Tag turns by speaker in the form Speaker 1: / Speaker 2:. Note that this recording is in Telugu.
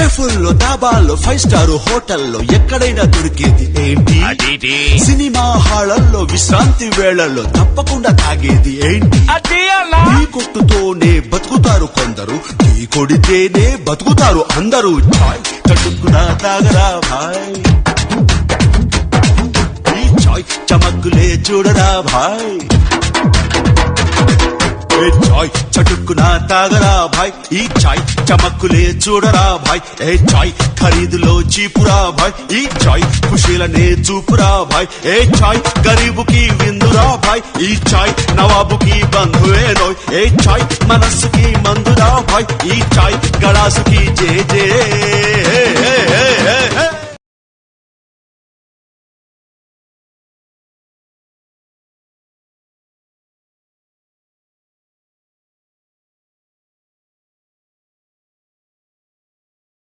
Speaker 1: కేఫుల్లో డాబాల్లో 5 స్టార్ హోటల్లో ఎక్కడైనా దొరికేది ఏంటి? సినిమా హాళ్లలో విశ్రాంతి వేళల్లో తప్పకుండా తాగేది ఏంటి? టీ కొట్టుతోనే బతుకుతారు కొందరు, టీ కొడితేనే బతుకుతారు అందరూ. చాయ్ చటుక్కున తాగరా భాయ్, ఈ చాయ్ చమక్కులే చూడరా భాయ్. చాయ్ చటుక్కున తాగరా భాయ్, ఈ చాయ్ చమక్కులే చూడరా భాయ్. ఏ చాయ్ ఖరీదులో చీపురా భాయ్, ఈ చాయ్ ఖుషీలనే చూపురా భాయ్. ఏ చాయ్ గరీబుకి విందురా భాయ్, ఈ చాయ్ నవాబుకి బంధువేనోయ్. ఏ చాయ్ మనస్సుకి మందురా భాయ్, ఈ చాయ్ గళాసుకి జే జే